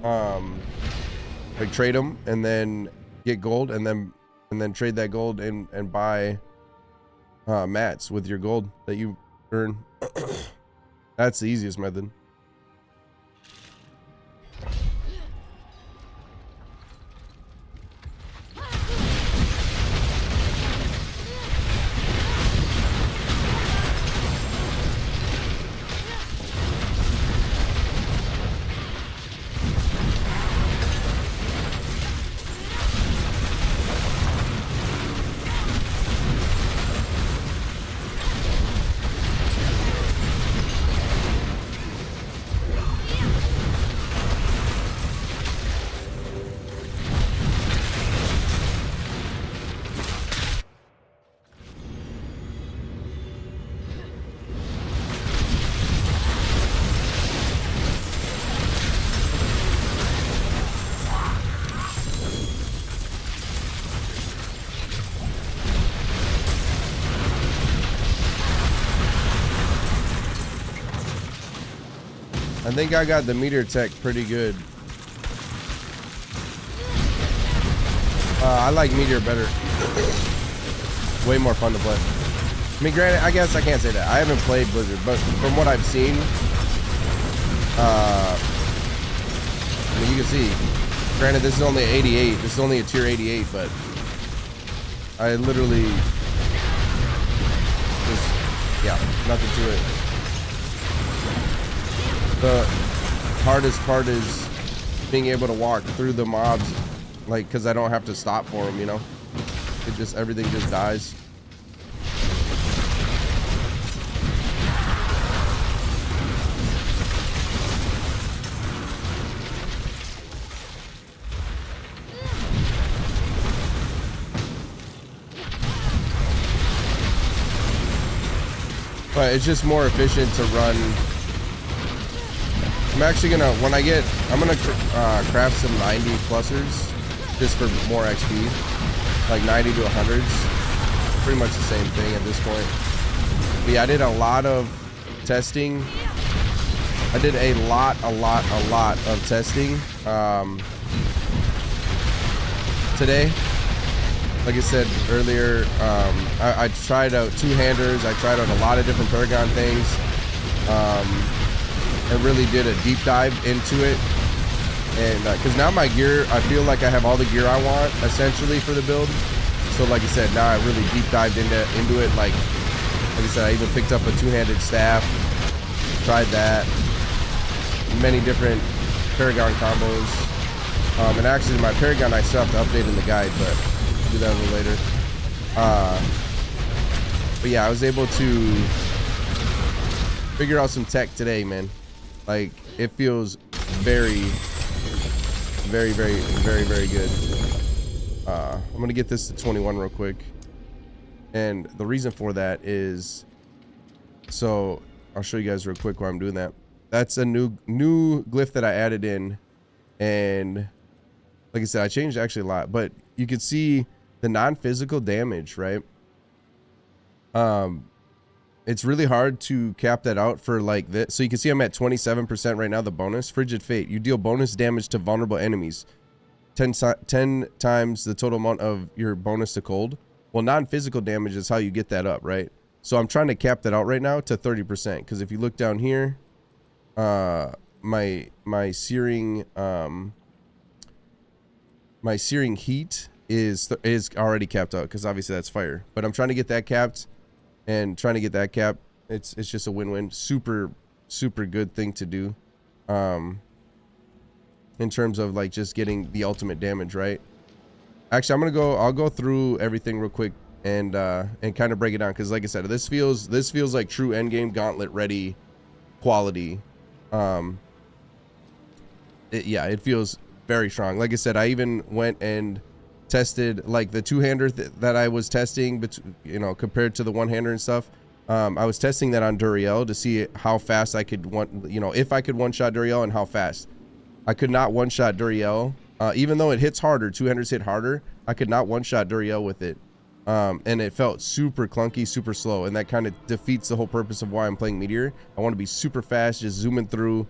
like trade them and then get gold, and then trade that gold and buy mats with your gold that you earn. That's the easiest method. I think I got the meteor tech pretty good. I like meteor better. Way more fun to play. I mean, granted, I guess I can't say that. I haven't played Blizzard, but from what I've seen, I mean, you can see, granted, this is only 88. This is only a tier 88, but I literally just, yeah, nothing to it. The hardest part is being able to walk through the mobs, like, because I don't have to stop for them, you know? It just, everything just dies. But it's just more efficient to run. I'm actually gonna, when I get, I'm gonna craft some 90 plusers just for more XP, like 90 to 100s, pretty much the same thing at this point. But yeah, I did a lot of testing. I did a lot of testing today. Like I said earlier, I tried out two-handers. I tried out a lot of different Paragon things. I really did a deep dive into it, and because now my gear, I feel like I have all the gear I want essentially for the build. So like I said, now I really deep dived into it. Like I said, I even picked up a two-handed staff, tried that, many different Paragon combos, and actually my Paragon I still have to update in the guide, but I'll do that a little later. But yeah, I was able to figure out some tech today, man. Like, it feels very good. I'm gonna get this to 21 real quick, and the reason for that is, so I'll show you guys real quick why I'm doing that. That's a new glyph that I added in, and like I said, I changed actually a lot, but you can see the non-physical damage, right? It's really hard to cap that out for like this. So you can see I'm at 27% right now. The bonus, Frigid Fate, you deal bonus damage to vulnerable enemies 10 times the total amount of your bonus to cold. Well, non-physical damage is how you get that up, right? So I'm trying to cap that out right now to 30%, because if you look down here, my searing heat is already capped out, because obviously that's fire, but I'm trying to get that capped. And trying to get that cap, it's just a win-win. Super good thing to do, in terms of like just getting the ultimate damage, right? Actually, I'll go through everything real quick and kind of break it down, because like I said, this feels like true endgame gauntlet ready quality. It feels very strong. Like I said, I even went and tested like the two-hander that I was testing, but you know, compared to the one-hander and stuff. I was testing that on Duriel to see how fast I could if I could one-shot Duriel and how fast. I could not one-shot Duriel, even though it hits harder. Two-handers hit harder. I could not one-shot Duriel with it, and it felt super clunky, super slow, and that kind of defeats the whole purpose of why I'm playing Meteor. I want to be super fast, just zooming through,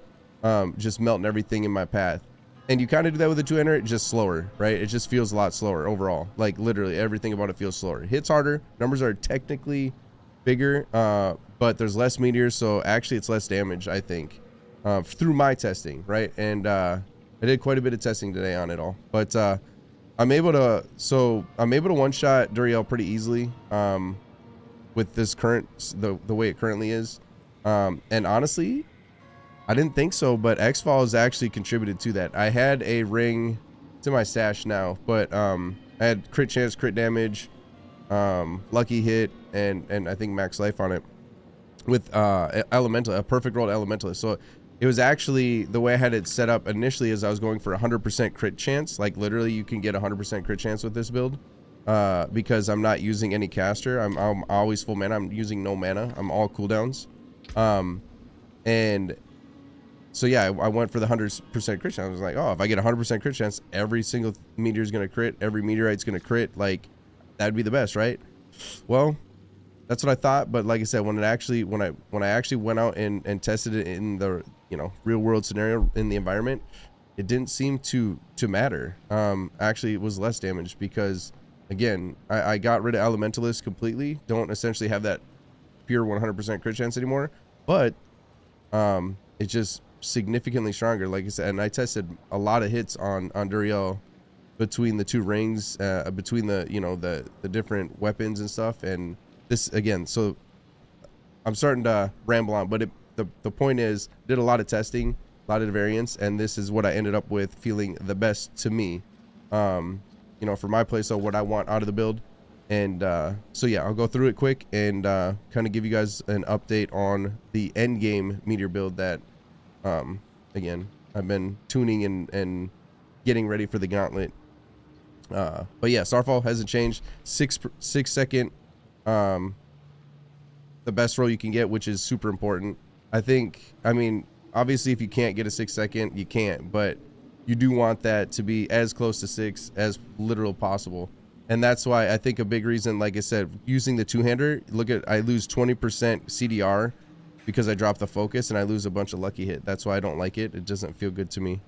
just melting everything in my path. And you kind of do that with the two-hander, just slower, right? It just feels a lot slower overall. Like literally everything about it feels slower. Hits harder, numbers are technically bigger, but there's less meteors, so actually it's less damage, I think, through my testing, right? And I did quite a bit of testing today on it all, but I'm able to one-shot Duriel pretty easily with this current, the way it currently is, and honestly, I didn't think so, but X-Fall has actually contributed to that. I had a ring to my stash now, but I had crit chance, crit damage, lucky hit, and I think max life on it with elemental, a perfect rolled elementalist. So it was actually, the way I had it set up initially is I was going for 100% crit chance. Like literally you can get 100% crit chance with this build because I'm not using any caster. I'm always full mana. I'm using no mana. I'm all cooldowns. And so yeah, I went for the 100% crit chance. I was like, oh, if I get 100% crit chance, every single meteor is going to crit, every meteorite's going to crit. Like, that'd be the best, right? Well, that's what I thought. But like I said, when I actually went out and tested it in the, you know, real world scenario in the environment, it didn't seem to matter. Actually, it was less damage because, again, I got rid of elementalist completely. Don't essentially have that pure 100% crit chance anymore. But it's just significantly stronger, like I said, and I tested a lot of hits on Duriel between the two rings, between the, you know, the different weapons and stuff. And this, again, so I'm starting to ramble on, but the point is, did a lot of testing, a lot of variants, and this is what I ended up with feeling the best to me, you know, for my play, so what I want out of the build. And so yeah, I'll go through it quick and kind of give you guys an update on the end game meteor build that again, I've been tuning and getting ready for the gauntlet. But yeah, Starfall hasn't changed. 6 second, the best roll you can get, which is super important. I think, I mean, obviously if you can't get a 6 second, you can't, but you do want that to be as close to 6 as literal possible. And that's why I think a big reason, like I said, using the two-hander, look at, I lose 20% CDR because I drop the focus and I lose a bunch of lucky hit. That's why I don't like it. It doesn't feel good to me.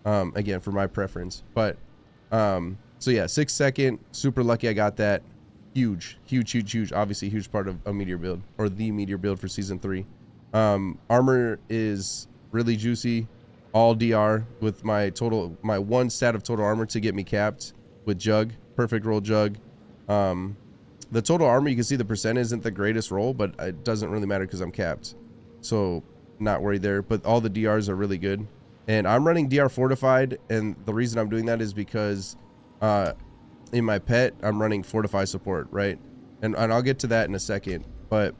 Again, for my preference. But so yeah, 6 second, super lucky I got that. Huge. Obviously huge part of a meteor build, or the meteor build for season 3. Armor is really juicy. All DR with my one stat of total armor to get me capped with Jug. Perfect roll Jug. The total armor, you can see the percent isn't the greatest roll, but it doesn't really matter because I'm capped. So not worried there, but all the DRs are really good. And I'm running DR fortified, and the reason I'm doing that is because in my pet, I'm running fortify support, right? And I'll get to that in a second. But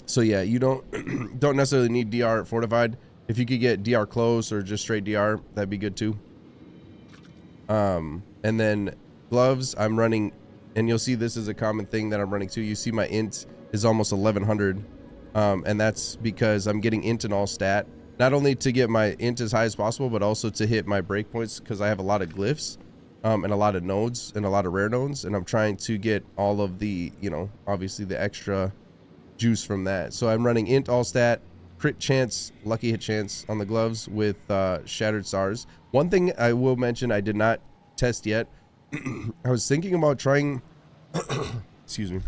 so yeah, you don't don't necessarily need DR fortified. If you could get DR close or just straight DR, that'd be good too. And then gloves, I'm running, and you'll see this is a common thing that I'm running too. You see my int is almost 1100, and that's because I'm getting int in all stat, not only to get my int as high as possible, but also to hit my breakpoints, because I have a lot of glyphs and a lot of nodes and a lot of rare nodes, and I'm trying to get all of the, you know, obviously the extra juice from that. So I'm running int all stat, crit chance, lucky hit chance on the gloves with shattered stars. One thing I will mention I did not test yet, I was thinking about trying excuse me,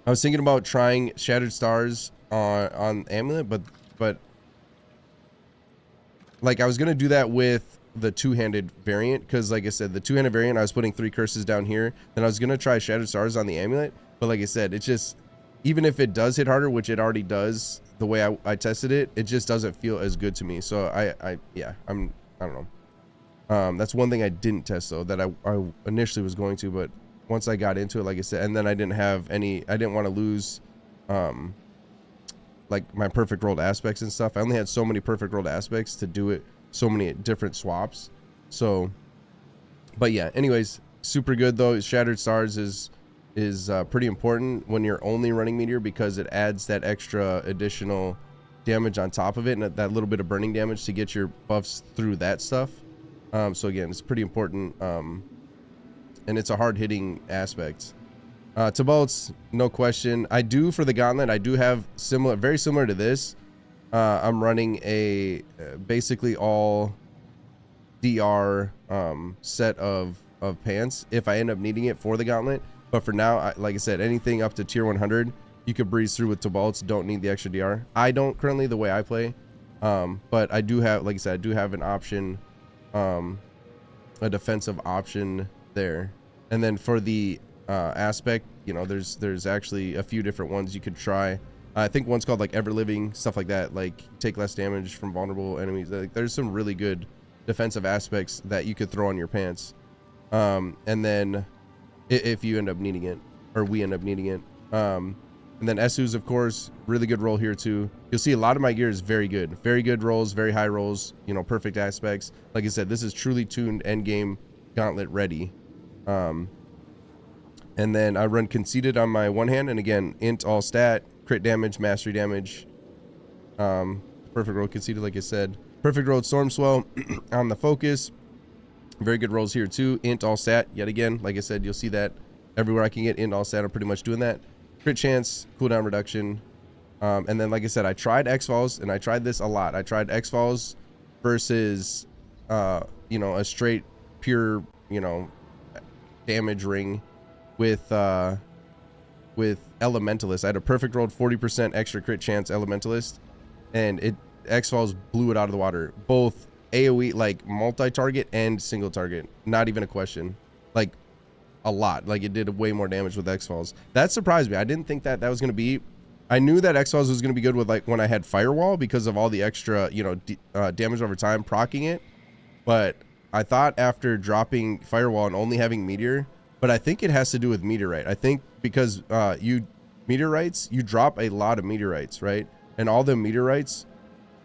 I was thinking about trying shattered stars on amulet, but like I was gonna do that with the two-handed variant, because like I said, the two-handed variant, I was putting 3 curses down here, then I was gonna try shattered stars on the amulet, but like I said, it's just, even if it does hit harder, which it already does the way I tested it, it just doesn't feel as good to me. So I don't know. That's one thing I didn't test though, that I initially was going to, but once I got into it, like I said, and then I didn't want to lose like my perfect rolled aspects and stuff. I only had so many perfect rolled aspects to do it, so many different swaps. So, but yeah, anyways, super good though. Shattered stars is pretty important when you're only running meteor, because it adds that extra additional damage on top of it, and that little bit of burning damage to get your buffs through that stuff. So again, it's pretty important, and it's a hard-hitting aspect. To bolts, no question. I do, for the gauntlet, I do have very similar to this. I'm running a basically all DR set of pants if I end up needing it for the gauntlet. But for now, like I said, anything up to tier 100 you could breeze through with Tibalts. Don't need the extra DR. I don't currently, the way I play, but I do have, like I said, I do have an option, a defensive option there. And then for the aspect, you know, there's actually a few different ones you could try. I think one's called like ever living, stuff like that, like take less damage from vulnerable enemies. Like, there's some really good defensive aspects that you could throw on your pants. And then if you end up needing it, or we end up needing it. And then Esu's, of course, really good roll here too. You'll see a lot of my gear is very good rolls, very high rolls, you know, perfect aspects. Like I said, this is truly tuned end game gauntlet ready. And then I run conceited on my one hand, and again, int all stat, crit damage, mastery damage. Perfect roll conceited, like I said. Perfect roll storm swell on the focus. Very good rolls here too. Int all stat, yet again, like I said, you'll see that everywhere I can get int all stat, I'm pretty much doing that. Crit chance, cooldown reduction. And then, like I said, I tried X-Falls, and I tried this a lot. I tried X-Falls versus, you know, a straight, pure, you know, damage ring with Elementalist. I had a perfect rolled 40% extra crit chance Elementalist, and X-Falls blew it out of the water. Both AoE, like multi-target and single target. Not even a question. Like, a lot. Like, it did way more damage with X-Falls. That surprised me. I didn't think that was going to be... I knew that X-Falls was going to be good with, like, when I had Firewall because of all the extra, you know, damage over time proccing it. But I thought after dropping Firewall and only having Meteor, but I think it has to do with Meteorite. I think because Meteorites, you drop a lot of Meteorites, right? And all the Meteorites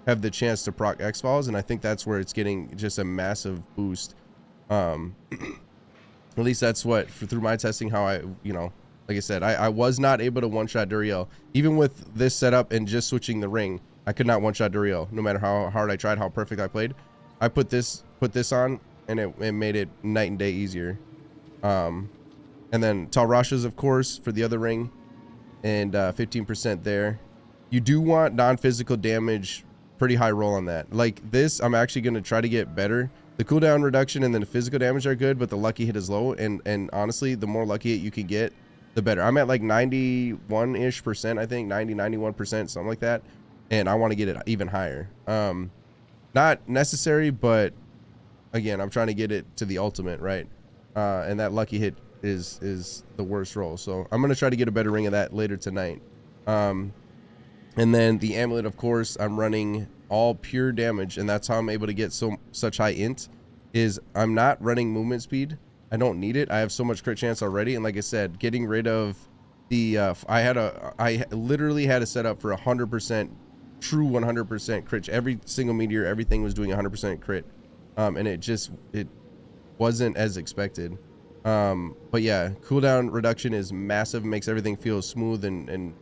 have the chance to proc X-Falls, and I think that's where it's getting just a massive boost. At least that's what, through my testing, how I, you know, like I said, I was not able to one-shot Duriel. Even with this setup and just switching the ring, I could not one-shot Duriel, no matter how hard I tried, how perfect I played. I put this on, and it made it night and day easier. And then Talrashas, of course, for the other ring, and 15% there. You do want non-physical damage, pretty high roll on that. Like this, I'm actually going to try to get better. The cooldown reduction and then the physical damage are good, but the lucky hit is low. And honestly, the more lucky hit you can get, the better. I'm at like 91-ish%, I think 91%, something like that. And I want to get it even higher. Not necessary, but again, I'm trying to get it to the ultimate, right? And that lucky hit is the worst roll. So I'm going to try to get a better ring of that later tonight. And then the amulet, of course, I'm running all pure damage, and that's how I'm able to get such high int. Is I'm not running movement speed. I don't need it. I have so much crit chance already, and like I said, getting rid of the I literally had a setup for 100% true 100% crit. Every single meteor, everything was doing 100% crit, and it wasn't as expected. But yeah, cooldown reduction is massive, makes everything feel smooth, and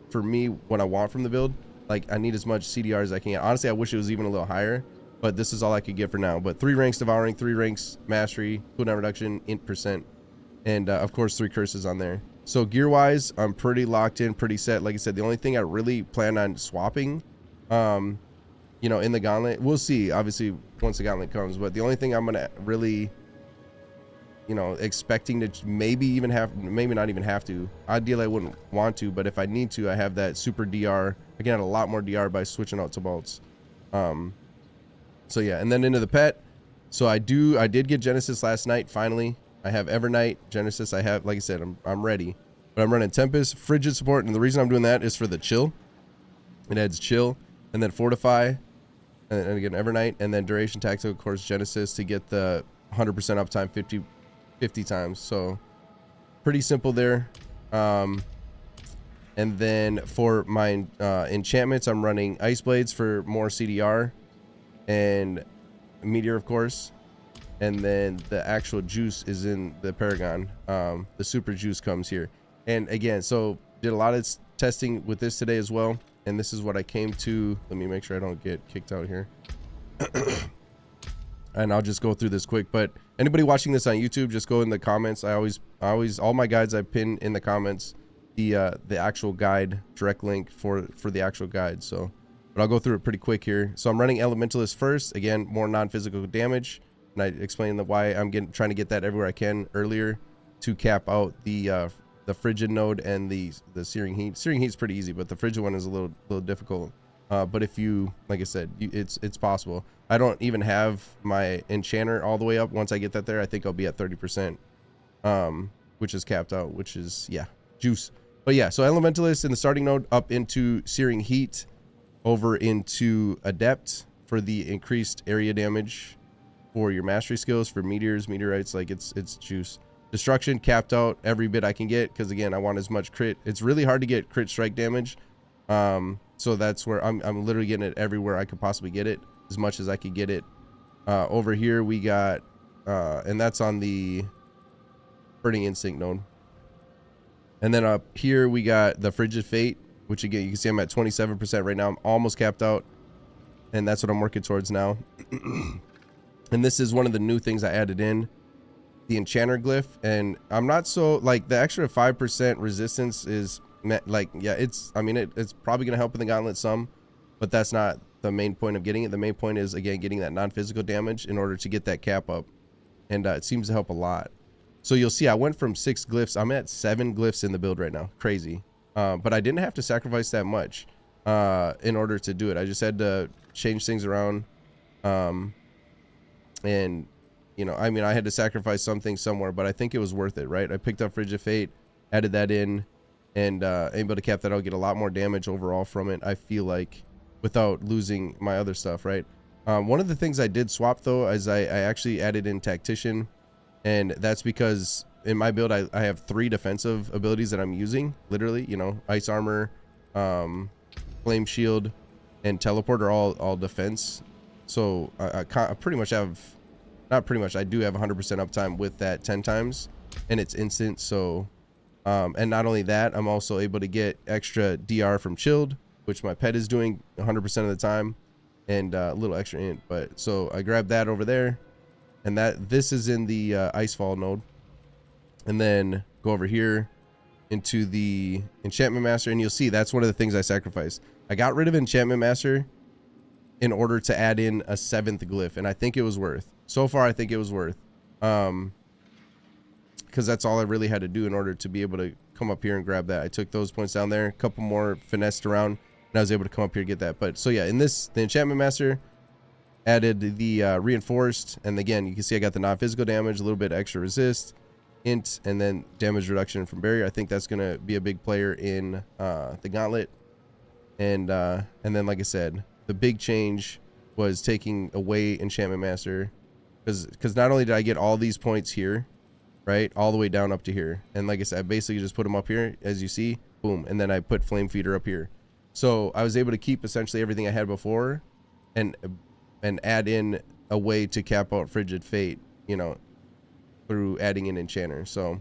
for me, what I want from the build, like I need as much CDR as I can get. Honestly, I wish it was even a little higher, but this is all I could get for now. But 3 ranks devouring, 3 ranks mastery, cooldown reduction, int %, and of course 3 curses on there. So gear wise, I'm pretty locked in, pretty set. Like I said, the only thing I really plan on swapping, you know, in the gauntlet, we'll see obviously once the gauntlet comes, but the only thing I'm gonna really, you know, expecting to maybe not even have to, ideally I wouldn't want to, but if I need to, I have that super DR. I can add a lot more DR by switching out to bolts. So yeah, and then into the pet. So I did get Genesis last night. Finally, I have Evernight, Genesis. I have, like I said, I'm ready, but I'm running Tempest, Frigid support, and the reason I'm doing that is for the chill. It adds chill, and then Fortify, and again Evernight, and then Duration Tactical, of course, Genesis to get the 100% uptime 50 times. So pretty simple there. And then for my enchantments, I'm running Ice Blades for more CDR, and Meteor, of course, and then the actual juice is in the Paragon. The super juice comes here, and again, so did a lot of testing with this today as well, and this is what I came to. Let me make sure I don't get kicked out here. And I'll just go through this quick, but anybody watching this on YouTube, just go in the comments. I always all my guides I pin in the comments the actual guide, direct link for the actual guide. So, but I'll go through it pretty quick here. So I'm running Elementalist first. Again, more non-physical damage. and I explained why I'm trying to get that everywhere I can earlier to cap out the frigid node and the searing heat. Searing heat's pretty easy, but the frigid one is a little difficult. But if you, like I said, it's possible. I don't even have my enchanter all the way up. Once I get that there, I think I'll be at 30%, which is capped out, which is, yeah, juice. But yeah, so elementalist in the starting node up into searing heat, over into adept for the increased area damage for your mastery skills, for meteors, meteorites. Like it's juice. Destruction capped out every bit I can get, because again, I want as much crit. It's really hard to get crit strike damage, so that's where I'm literally getting it everywhere I could possibly get it, as much as I could get it. Over here we got and that's on the burning instinct node. And then up here we got the frigid fate, which again, you can see I'm at 27% right now. I'm almost capped out, and that's what I'm working towards now. And this is one of the new things I added in, the enchanter glyph. And I'm not so, like, the extra 5% resistance is like, yeah, it's, I mean, it's probably gonna help in the gauntlet some, but that's not the main point of getting it. The main point is, again, getting that non-physical damage in order to get that cap up, and it seems to help a lot. So you'll see I went from 6 glyphs, I'm at 7 glyphs in the build right now. Crazy. But I didn't have to sacrifice that much in order to do it. I just had to change things around, and you know, I mean, I had to sacrifice something somewhere, but I think it was worth it, right? I picked up frigid fate, added that in, and able to cap that out, get a lot more damage overall from it, I feel like, without losing my other stuff, right? One of the things I did swap though is I actually added in tactician, and that's because in my build I have 3 defensive abilities that I'm using, literally, you know, ice armor, flame shield, and teleport are all defense. So I pretty much have, not pretty much, I do have 100% uptime with that 10 times, and it's instant. So and not only that, I'm also able to get extra DR from chilled, which my pet is doing 100% of the time, and a little extra int. But so I grabbed that over there, and this is in the icefall node. And then go over here into the enchantment master, and you'll see that's one of the things I sacrificed. I got rid of enchantment master in order to add in a 7th glyph, and I think it was worth. So far I think it was worth, because that's all I really had to do in order to be able to come up here and grab that. I took those points down there, a couple more finessed around, and I was able to come up here and get that. But so yeah, in this, the enchantment master added the reinforced, and again, you can see I got the non-physical damage, a little bit extra resist, int, and then damage reduction from barrier. I think that's gonna be a big player in the gauntlet. And then, like I said, the big change was taking away enchantment master, because not only did I get all these points here, right, all the way down up to here, and like I said, I basically just put them up here, as you see, boom, and then I put flame feeder up here. So I was able to keep essentially everything I had before, and add in a way to cap out frigid fate, you know, through adding in enchanter. So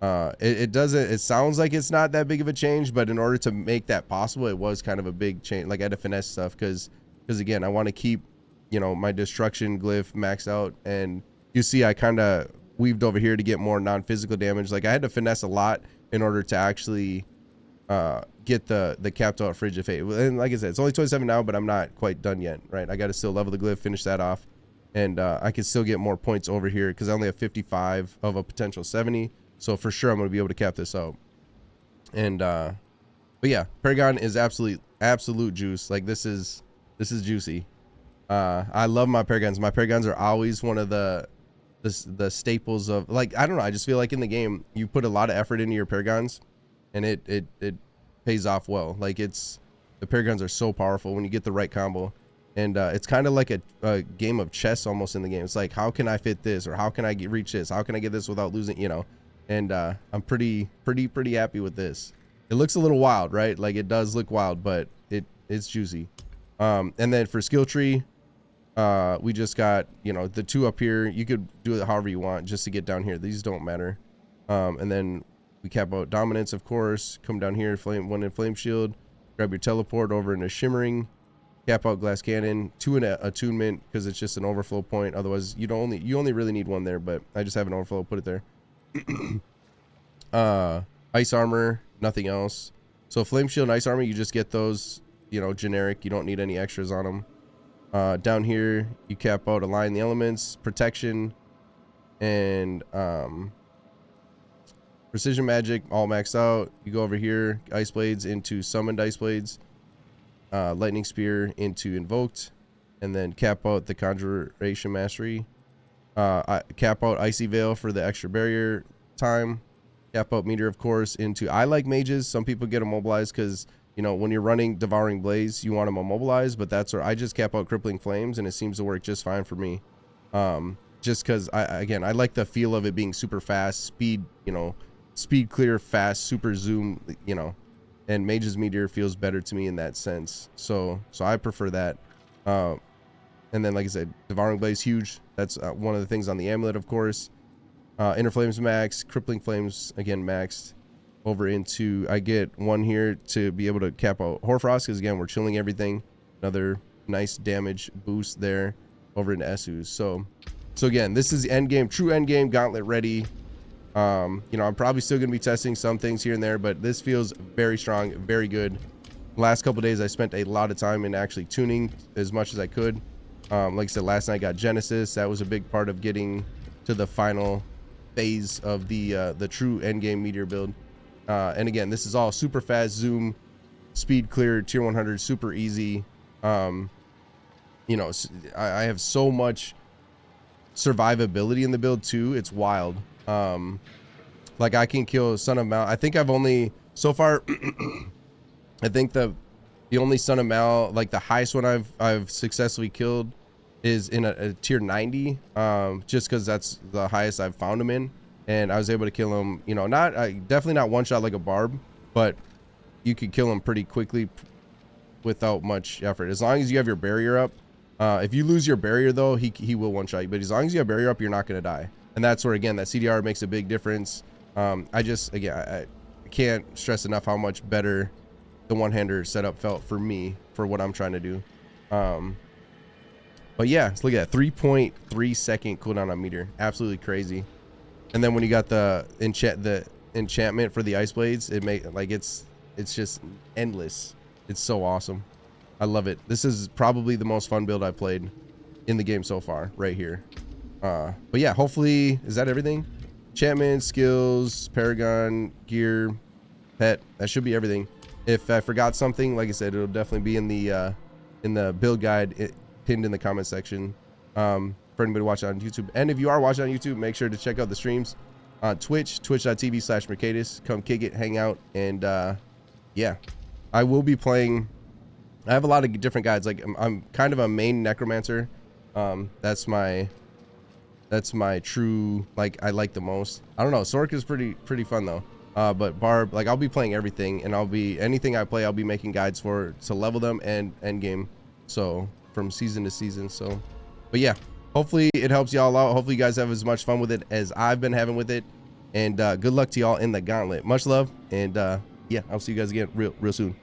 it sounds like it's not that big of a change, but in order to make that possible, it was kind of a big change. Like I had to finesse stuff, because again, I want to keep, you know, my destruction glyph maxed out, and you see I kind of weaved over here to get more non-physical damage. Like I had to finesse a lot in order to actually get the capped out frigid fate. And like I said, it's only 27 now, but I'm not quite done yet, right? I got to still level the glyph, finish that off, and I can still get more points over here, because I only have 55 of a potential 70. So for sure I'm going to be able to cap this out. And but yeah, Paragon is absolute juice. Like this is juicy. I love my Paragons. My Paragons are always one of the staples of, like, I don't know, I just feel like in the game you put a lot of effort into your Paragons, and it pays off well. Like the Paragons are so powerful when you get the right combo, and it's kind of like a game of chess almost in the game. It's like, how can I fit this, or how can I reach this, how can I get this without losing, you know? And I'm pretty happy with this. It looks a little wild, right? Like it does look wild, but it's juicy. And then for skill tree, we just got, you know, the 2 up here. You could do it however you want just to get down here. These don't matter. And then we cap out dominance, of course. Come down here, one in flame shield. Grab your teleport over into shimmering. Cap out glass cannon. 2 in attunement, because it's just an overflow point. Otherwise, you only really need 1 there. But I just have an overflow. Put it there. Ice armor, nothing else. So flame shield and ice armor, you just get those, you know, generic. You don't need any extras on them. Down here you cap out align the elements, protection, and precision magic all maxed out. You go over here, ice blades into summoned ice blades, lightning spear into invoked, and then cap out the conjuration mastery. Cap out icy veil for the extra barrier time. Cap out meteor, of course, into I like mages. Some people get immobilized because, you know, when you're running devouring blaze, you want them immobilized, but that's where I just cap out crippling flames, and it seems to work just fine for me. Just because I like the feel of it being super fast, speed, you know, speed clear, fast, super zoom, you know, and mage's meteor feels better to me in that sense. So I prefer that. And then, like I said, devouring blaze, huge. That's one of the things on the amulet, of course. Inner flames max, crippling flames again maxed. Over into, I get one here to be able to cap out Hoarfrost, because again, we're chilling everything. Another nice damage boost there over into Esus. So again, this is the end game, true end game, gauntlet ready. You know, I'm probably still gonna be testing some things here and there, but this feels very strong, very good. Last couple days I spent a lot of time in actually tuning as much as I could. Like I said, last night I got Genesis. That was a big part of getting to the final phase of the true end game meteor build. And again, this is all super fast zoom, speed clear, tier 100, super easy. You know, I have so much survivability in the build too. It's wild. Like I can kill Son of Mal. I think I've only so far I think the only Son of Mal, like the highest one I've successfully killed is in a tier 90, just because that's the highest I've found him in, and I was able to kill him, you know, not definitely not one shot like a barb, but you could kill him pretty quickly without much effort, as long as you have your barrier up. If you lose your barrier though, he will one shot you, but as long as you have barrier up, you're not going to die. And that's where, again, that CDR makes a big difference. I can't stress enough how much better the one-hander setup felt for me for what I'm trying to do. But yeah, let's look at that 3.3 second cooldown on meteor, absolutely crazy. And then when you got the enchantment for the ice blades, it make like it's just endless. It's so awesome. I love it. This is probably the most fun build I've played in the game so far, right here. But yeah, hopefully, is that everything? Enchantment, skills, paragon, gear, pet, that should be everything. If I forgot something, like I said, it'll definitely be in the build guide pinned in the comment section, for anybody watching on YouTube. And if you are watching on YouTube, make sure to check out the streams on Twitch, twitch.tv/Merkadis. Come kick it, hang out, and yeah, I will be playing. I have a lot of different guides. Like I'm kind of a main necromancer. That's my true, like, I like the most. I don't know, Sork is pretty fun though. But Barb, like, I'll be playing everything, and anything I play, I'll be making guides for to level them and end game. So from season to season. So, but yeah, hopefully it helps y'all out. Hopefully you guys have as much fun with it as I've been having with it. And good luck to y'all in the gauntlet. Much love, and yeah, I'll see you guys again real soon.